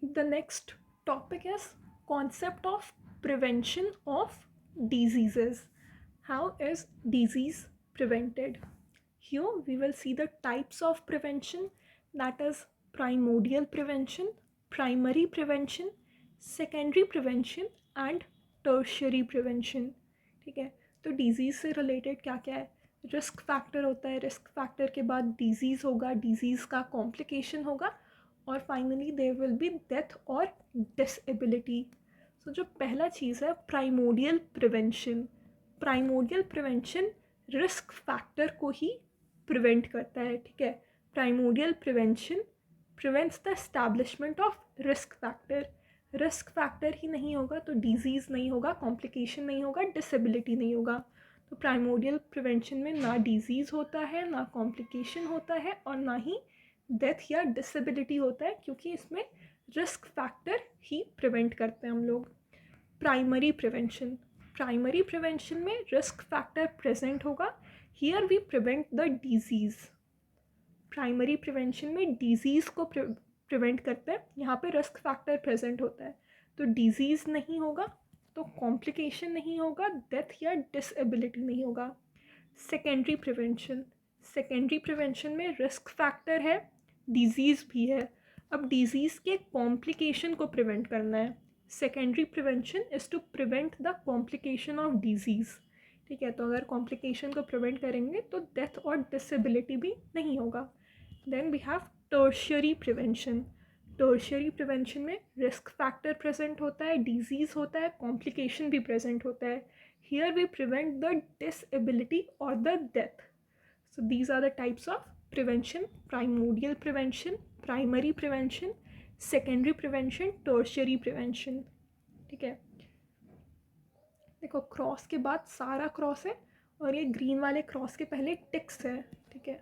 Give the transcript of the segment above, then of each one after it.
The next topic is concept of prevention of diseases. How is disease prevented? Here we will see the types of prevention, that is primordial prevention, primary prevention, secondary prevention and tertiary prevention. ठीक है, तो disease से related क्या क्या है? Risk factor होता है, risk factor के बाद डिजीज़ होगा, डिजीज़ का कॉम्प्लिकेशन होगा और finally there will be death और डिसेबिलिटी. सो जो पहला चीज़ है primordial prevention. Primordial prevention risk factor को ही प्रिवेंट करता है. ठीक है, primordial prevention prevents the establishment of risk factor. Risk factor ही नहीं होगा तो डिजीज़ नहीं होगा, कॉम्प्लिकेशन नहीं होगा, डिसेबिलिटी नहीं होगा. तो प्राइमोडियल प्रिवेंशन में ना डिजीज़ होता है, ना कॉम्प्लिकेशन होता है और ना ही डेथ या डिसेबिलिटी होता है, क्योंकि इसमें रिस्क फैक्टर ही प्रिवेंट करते हैं हम लोग. Primary prevention. प्राइमरी प्रिवेंशन में रिस्क फैक्टर प्रेजेंट होगा. Here we prevent the disease. Primary prevention में डिजीज़ को प्रिवेंट करते हैं, यहाँ पे रिस्क फैक्टर प्रेजेंट होता है. तो डिजीज़ नहीं होगा तो कॉम्प्लिकेशन नहीं होगा, डेथ या डिसेबिलिटी नहीं होगा. Secondary prevention. सेकेंडरी प्रिवेंशन में रिस्क फैक्टर है, डिजीज़ भी है. अब डिजीज़ के कॉम्प्लिकेशन को प्रिवेंट करना है. Secondary prevention is to prevent the complication of disease. ठीक है, तो अगर कॉम्प्लिकेशन को प्रिवेंट करेंगे तो डेथ और डिसेबिलिटी भी नहीं होगा. Then we have tertiary prevention. Tertiary prevention में रिस्क फैक्टर प्रेजेंट होता है, डिजीज़ होता है, कॉम्प्लिकेशन भी प्रेजेंट होता है. Here we prevent the disability or the death. So these are the types of prevention: primordial prevention, primary prevention, secondary prevention, tertiary prevention. ठीक है, देखो क्रॉस के बाद सारा क्रॉस है और ये ग्रीन वाले क्रॉस के पहले टिक्स है. ठीक है,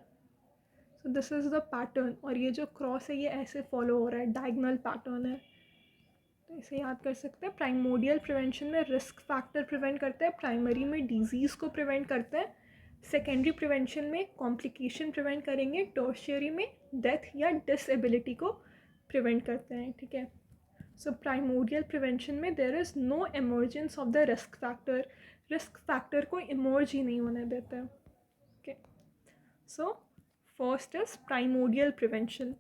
so this is the pattern और ये जो क्रॉस है ये ऐसे फॉलो हो रहा है, डायगोनल पैटर्न है. तो इसे याद कर सकते हैं. प्राइमोडियल प्रिवेंशन में रिस्क फैक्टर प्रिवेंट करता है, प्राइमरी में डिजीज़ को प्रिवेंट करता है, सेकेंडरी प्रिवेंशन में कॉम्प्लिकेशन प्रिवेंट करेंगे, टर्शियरी में डेथ या डिसेबिलिटी को प्रिवेंट करते हैं. ठीक है, सो प्राइमोडियल प्रिवेंशन में there is no emergence of the risk factor. Risk factor को इमर्ज ही नहीं होने देते हैं. Okay, so first is primordial prevention.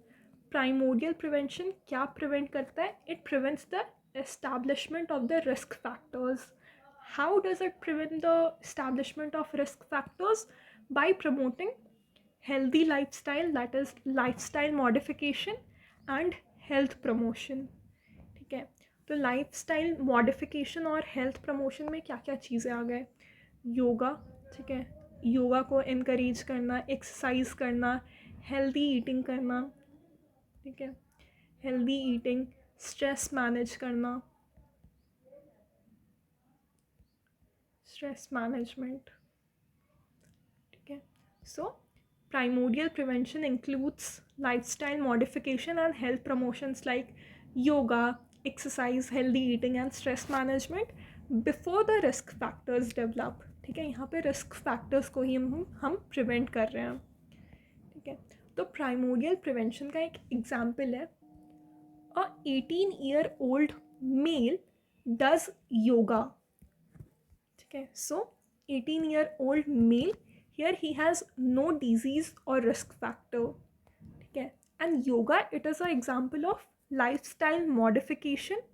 Primordial prevention क्या प्रिवेंट करता है? It prevents the establishment of the risk factors. How does it prevent the establishment of risk factors? Bye promoting healthy lifestyle, that is lifestyle modification and health promotion. ठीक है, तो lifestyle modification और health promotion में क्या क्या चीज़ें आ गए? योगा. ठीक है, योगा को इनकरेज करना, एक्सरसाइज करना, हेल्दी ईटिंग करना. ठीक है, हेल्दी ईटिंग, स्ट्रेस मैनेज करना, स्ट्रेस मैनेजमेंट. ठीक है, so primordial prevention includes lifestyle modification and health promotions like yoga, exercise, healthy eating and stress management before the risk factors develop. ठीक है, यहाँ पे रिस्क फैक्टर्स को ही हम प्रिवेंट कर रहे हैं. ठीक है, तो प्राइमोडियल प्रिवेंशन का एक एग्जाम्पल है, a 18-year-old male does yoga. ठीक है, so 18-year-old male, here he has no disease or risk factor. ठीक है, and yoga, it is an example of lifestyle modification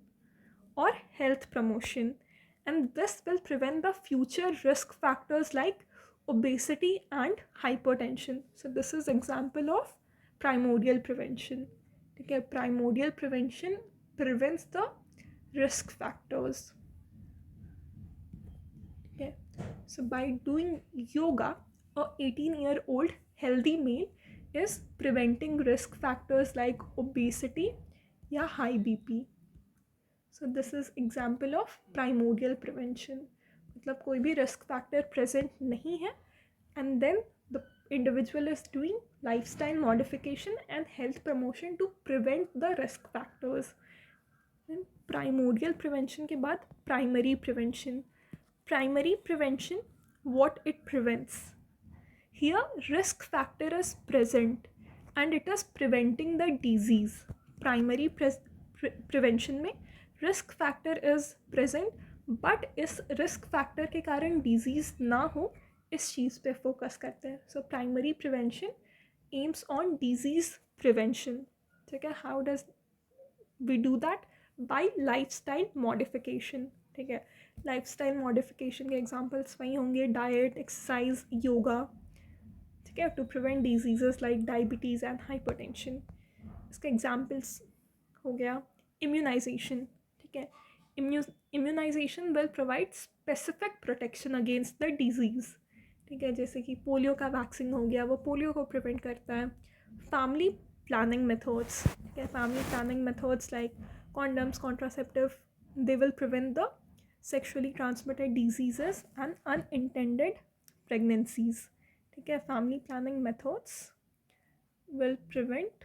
or health promotion, and this will prevent the future risk factors like obesity and hypertension. So this is example of primordial prevention. ठीक है, primordial prevention prevents the risk factors. ठीक है, so by doing yoga a 18-year-old healthy male is preventing risk factors like obesity या high BP. So this is example of primordial prevention. मतलब कोई भी risk factor present नहीं है and then the individual is doing lifestyle modification and health promotion to prevent the risk factors. Then primordial prevention के बाद primary prevention. Primary prevention, what it prevents? Here risk factor is present and it is preventing the disease. Primary prevention में risk factor is present, but इस risk factor के कारण disease ना हो इस चीज़ पे फोकस करते हैं. So primary prevention aims on disease prevention. ठीक है, how does we do that? By lifestyle modification. ठीक है, लाइफस्टाइल मॉडिफिकेशन के एग्जांपल्स वही होंगे डाइट, एक्सरसाइज, योगा. ठीक है, to prevent diseases like diabetes and hypertension. इसके एग्जांपल्स हो गया इम्यूनाइजेशन. ठीक है, immunisation will provide specific protection against the disease. ठीक है, जैसे कि पोलियो का वैक्सीन हो गया, वो पोलियो को प्रिवेंट करता है. Family planning methods. ठीक है, family planning methods like condoms, contraceptive, they will prevent the sexually transmitted diseases and unintended pregnancies. ठीक है, family planning methods will prevent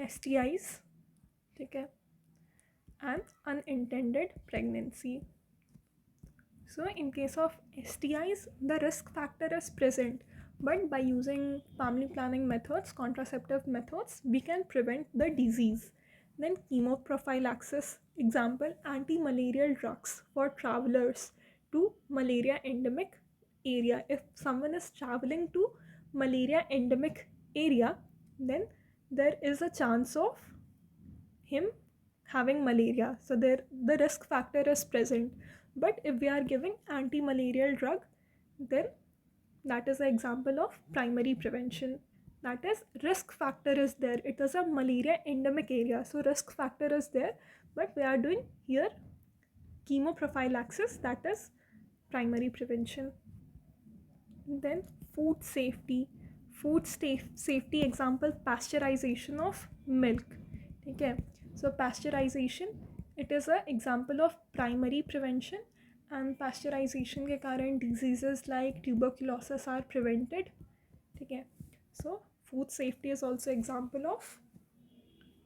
STIs. ठीक है, and unintended pregnancy. So in case of STIs, the risk factor is present, but by using family planning methods, contraceptive methods, we can prevent the disease. Then chemoprophylaxis, example, anti-malarial drugs for travelers to malaria endemic area. If someone is traveling to malaria endemic area, then there is a chance of him having malaria. So there the risk factor is present. But if we are giving anti-malarial drug, then that is an example of primary prevention. That is, risk factor is there. It is a malaria endemic area, so risk factor is there, but we are doing here chemoprophylaxis, that is primary prevention. Then food safety. Safety example, pasteurization of milk. Okay, so pasteurization, it is an example of primary prevention, and pasteurization के कारण diseases like tuberculosis are prevented. Okay, so food safety is also example of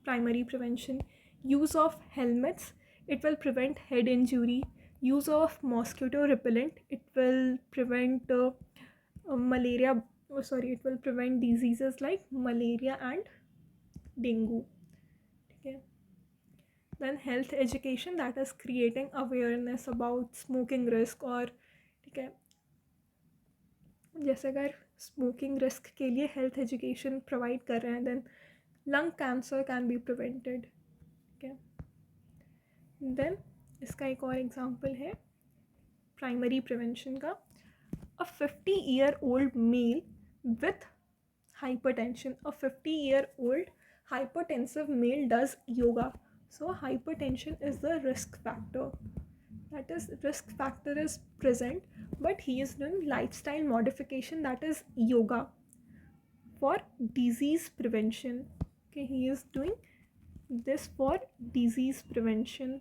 primary prevention. Use of helmets, it will prevent head injury. Use of mosquito repellent, it will prevent malaria, it will prevent diseases like malaria and dengue. Okay, then health education, that is creating awareness about smoking risk. और ठीक है, जैसे अगर smoking risk के लिए health education provide कर रहे हैं, then lung cancer can be prevented. ठीक है, देन इसका एक और एग्जांपल है प्राइमरी प्रिवेंशन का. अ 50-year-old mail with hypertension, a 50-year-old hypertensive male does yoga. So hypertension is the risk factor. That is, risk factor is present, but he is doing lifestyle modification, that is yoga, for disease prevention. Okay, he is doing this for disease prevention.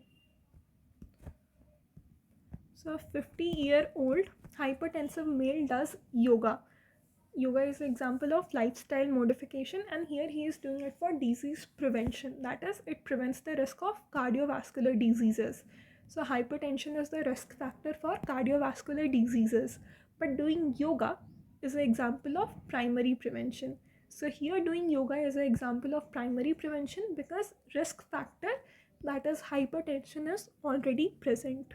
So a 50-year-old hypertensive male does yoga. Yoga is an example of lifestyle modification, and here he is doing it for disease prevention. That is, it prevents the risk of cardiovascular diseases. So hypertension is the risk factor for cardiovascular diseases, but doing yoga is an example of primary prevention. So here doing yoga is an example of primary prevention because risk factor, that is hypertension, is already present.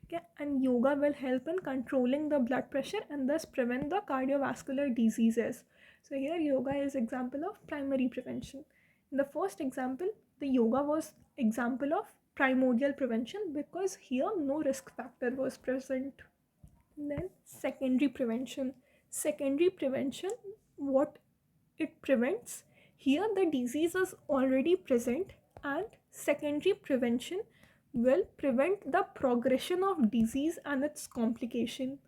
Okay, and yoga will help in controlling the blood pressure and thus prevent the cardiovascular diseases. So here yoga is example of primary prevention. In the first example, the yoga was example of primordial prevention because here no risk factor was present. Then secondary prevention. Secondary prevention, what it prevents? Here the disease is already present, and secondary prevention will prevent the progression of disease and its complication.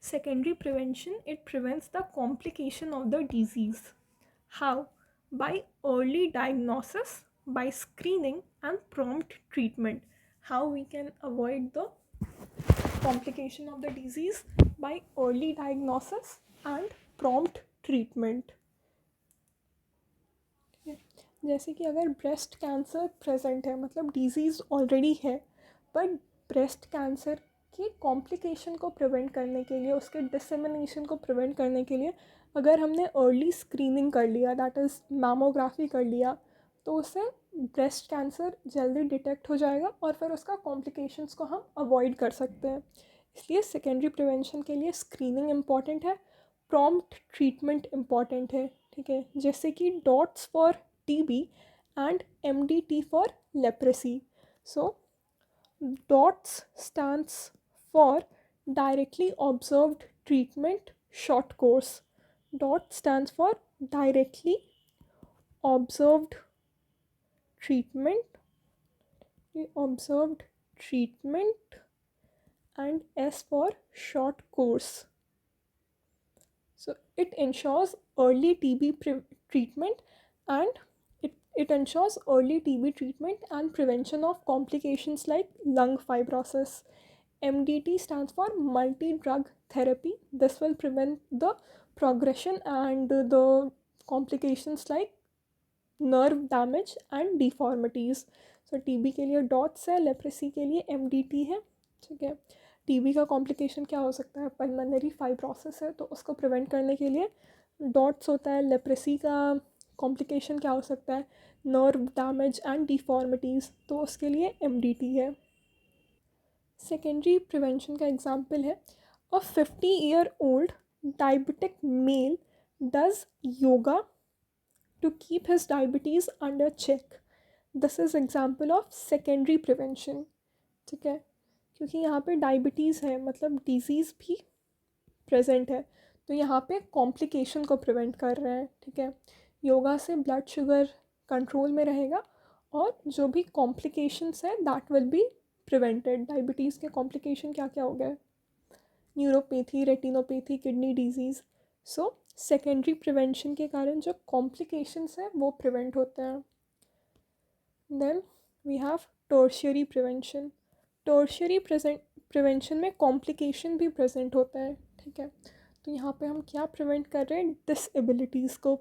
Secondary prevention, it prevents the complication of the disease. How? By early diagnosis, by screening and prompt treatment. How we can avoid the complication of the disease? By early diagnosis and prompt treatment. जैसे कि अगर breast cancer present है, मतलब disease already है, but breast cancer के complication को prevent करने के लिए, उसके डिसेमिनेशन को प्रिवेंट करने के लिए अगर हमने अर्ली स्क्रीनिंग कर लिया, दैट इज़ मैमोग्राफी कर लिया, तो उससे ब्रेस्ट कैंसर जल्दी डिटेक्ट हो जाएगा और फिर उसका कॉम्प्लिकेशंस को हम अवॉइड कर सकते हैं। इसलिए सेकेंडरी प्रिवेंशन के लिए स्क्रीनिंग इम्पॉर्टेंट है, प्रॉम्प्ट ट्रीटमेंट इम्पॉर्टेंट है, ठीक है। जैसे कि dots for TB and MDT for leprosy. So DOTS stands for Directly Observed Treatment Short Course. DOT stands for Directly Observed Treatment, Observed Treatment, and S for Short Course. So it ensures early treatment and it ensures early TB treatment and prevention of complications like lung fibrosis. MDT stands for multi-drug therapy. This will prevent the progression and the complications like nerve damage and deformities. So TB के लिए DOTS है, leprosy के लिए MDT है, ठीक है। TB का complication क्या हो सकता है, पल्मोनरी फाइब्रोसिस है, तो उसको प्रिवेंट करने के लिए डॉट्स होता है। लेप्रेसी का कॉम्प्लिकेशन क्या हो सकता है, नर्व डैमेज एंड डिफॉर्मिटीज़, तो उसके लिए एमडीटी है। सेकेंडरी प्रिवेंशन का एग्जाम्पल है, a 50-year-old diabetic male does yoga to keep his diabetes under check. This is example of secondary prevention, ठीक है। क्योंकि यहाँ पे डायबिटीज़ है मतलब डिजीज़ भी प्रेजेंट है, तो यहाँ पे कॉम्प्लिकेशन को प्रिवेंट कर रहे हैं, ठीक है। योगा से ब्लड शुगर कंट्रोल में रहेगा और जो भी कॉम्प्लिकेशंस है that will be prevented. Diabetes के कॉम्प्लिकेशन क्या क्या हो गए, neuropathy, retinopathy, kidney disease. So secondary prevention के कारण जो कॉम्प्लिकेशंस है वो प्रिवेंट होते हैं। Then we have tertiary prevention. Tertiary prevention में कॉम्प्लिकेशन भी प्रेजेंट होता है, ठीक है। तो यहाँ पे हम क्या प्रिवेंट कर रहे हैं, डिसएबिलिटीज़ को,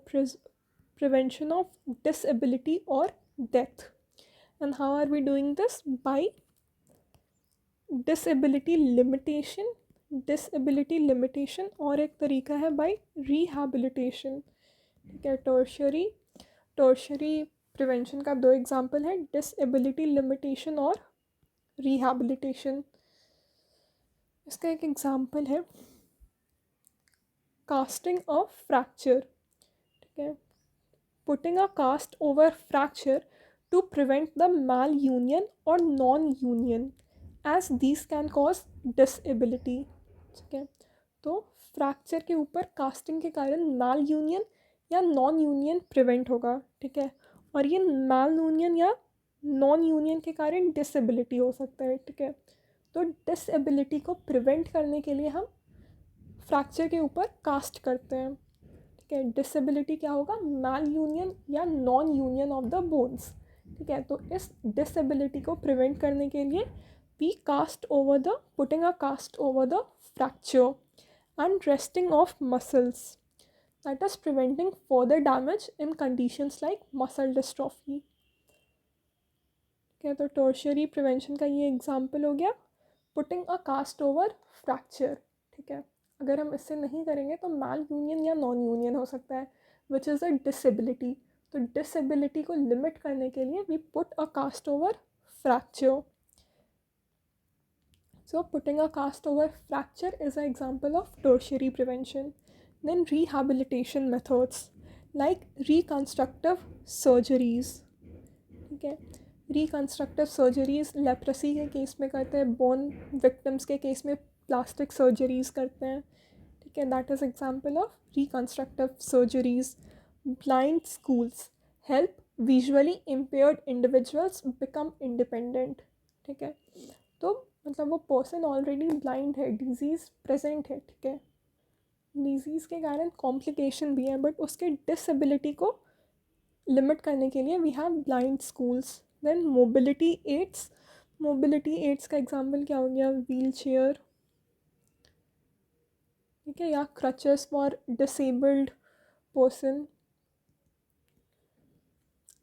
प्रिवेंशन ऑफ डिसएबिलिटी और death. And how are we doing this, by disability limitation. Disability limitation और एक तरीका है बाय रिहैबिलिटेशन, ठीक है। टर्शियरी प्रिवेंशन का दो एग्जाम्पल है, डिसएबिलिटी लिमिटेशन और रिहैबिलिटेशन। इसका एक एग्जाम्पल है कास्टिंग ऑफ फ्रैक्चर, ठीक है। Putting a cast over fracture to prevent the malunion और non union as this can cause disability, ठीक है। तो फ्रैक्चर के ऊपर कास्टिंग के कारण मैल यूनियन या नॉन यूनियन प्रिवेंट होगा, ठीक है। और ये मैल यूनियन या नॉन यूनियन के कारण डिसएबिलिटी हो सकता है, ठीक है। तो डिसएबिलिटी को प्रिवेंट करने के लिए हम फ्रैक्चर के ऊपर कास्ट करते हैं, ठीक है। डिसएबिलिटी क्या होगा, मैल यूनियन या non union of the bones, ठीक है। तो इस डिसएबिलिटी को प्रिवेंट करने के लिए we cast over the putting a cast over the fracture and resting of muscles, that is preventing further damage in conditions like muscle dystrophy, ठीक है। तो टर्शियरी प्रिवेंशन का ये एग्जाम्पल हो गया, putting a cast over fracture, ठीक है। अगर हम इससे नहीं करेंगे तो मैल यूनियन या नॉन यूनियन हो सकता है, विच इज़ अ डिसएबिलिटी। तो डिसएबिलिटी को लिमिट करने के लिए we put a cast over fracture. So putting a cast over fracture is an example of tertiary prevention. Then rehabilitation methods like reconstructive surgeries, ठीक है। रिकन्स्ट्रक्टिव सर्जरीज लेप्रेसी के case में करते हैं, बोन विक्टिम्स के केस में plastic surgeries करते हैं, ठीक है। That is example of reconstructive surgeries. Blind schools help visually impaired individuals become independent, ठीक है। तो मतलब वो पर्सन ऑलरेडी ब्लाइंड है, डिजीज़ प्रेजेंट है, ठीक है। डिजीज़ के कारण कॉम्प्लिकेशन भी है, बट उसके डिसेबिलिटी को लिमिट करने के लिए we have blind schools. Then mobility aids का एग्जाम्पल क्या हो गया, व्हील चेयर, ठीक है, या crutches for disabled person.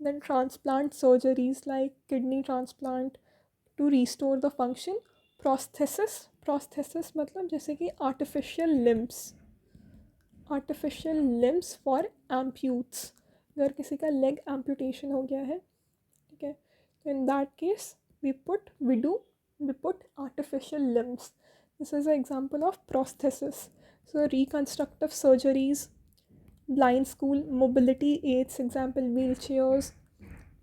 Then transplant surgeries like kidney transplant to restore the function. Prosthesis मतलब जैसे कि आर्टिफिशियल लिम्स फॉर एम्प्यूट्स। अगर किसी का लेग एम्पुटेशन हो गया है, ठीक है, तो in that case we put artificial limbs. This is a example of prosthesis. So reconstructive surgeries, blind school mobility aids, example wheelchairs,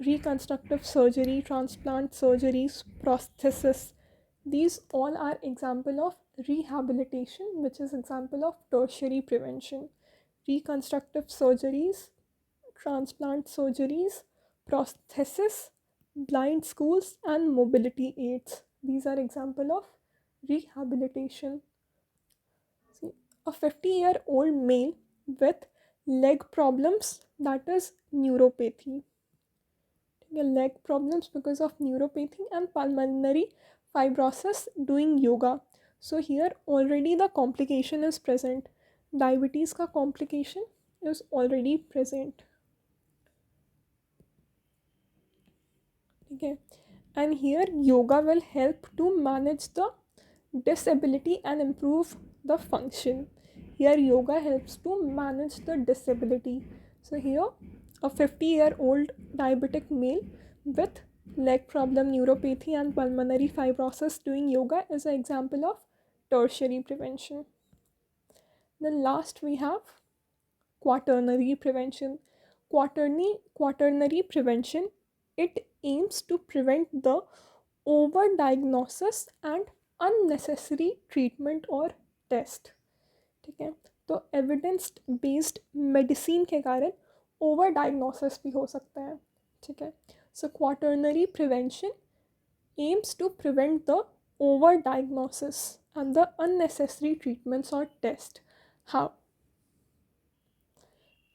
reconstructive surgery, transplant surgeries, prosthesis. These all are example of rehabilitation, which is example of tertiary prevention. Reconstructive surgeries, transplant surgeries, prosthesis, blind schools, and mobility aids. These are example of rehabilitation. See, a 50-year-old male with leg problems, that is neuropathy. Leg problems because of neuropathy and pulmonary fibrosis doing yoga. So here already the complication is present. Diabetes ka complication is already present. Okay. And here yoga will help to manage the disability and improve the function. Here yoga helps to manage the disability. So here a 50-year-old diabetic male with leg problem, neuropathy and pulmonary fibrosis doing yoga is an example of tertiary prevention. Then last we have quaternary prevention. Quaternary prevention, it aims to prevent the overdiagnosis and unnecessary treatment or test. ठीक है, तो evidence based medicine के कारण over diagnosis भी हो सकता है. ठीक है, so quaternary prevention aims to prevent the over diagnosis and the unnecessary treatments or test. How?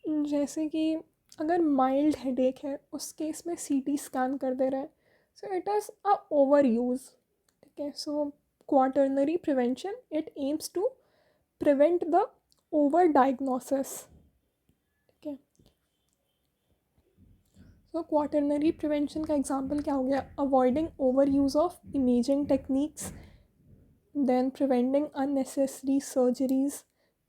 जैसे कि अगर माइल्ड हेडेक है उस केस में सीटी स्कैन कर दे रहे हैं, so it is a overuse. ठीक है, so quaternary prevention it aims to prevent the overdiagnosis. ठीक है, सो क्वाटर्नरी प्रिवेंशन का एग्जांपल क्या हो गया? Avoiding overuse of imaging techniques, then preventing unnecessary surgeries,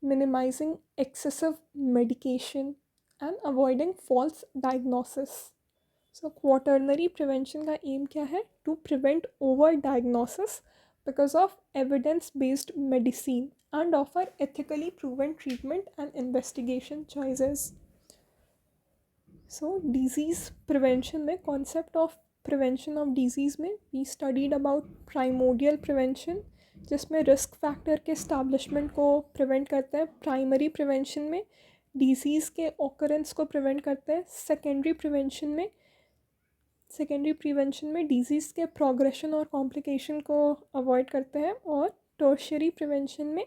minimizing excessive medication, and avoiding false diagnosis. So quaternary prevention का aim क्या है? To prevent over diagnosis because of evidence based medicine and offer ethically proven treatment and investigation choices. So disease prevention में concept of prevention of disease में we studied about primordial prevention, जिसमें risk factor के establishment को prevent करता है. Primary prevention में disease के occurrence को प्रिवेंट करता है. सेकेंडरी प्रिवेंशन में डिजीज़ के प्रोग्रेशन और कॉम्प्लिकेशन को अवॉइड करते हैं. और टर्शियरी प्रिवेंशन में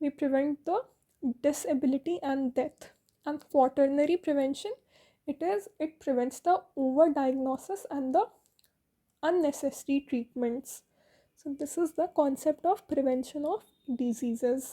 we prevent the disability and death. And quaternary prevention it prevents the over diagnosis and the unnecessary treatments. So this is the concept of prevention of diseases.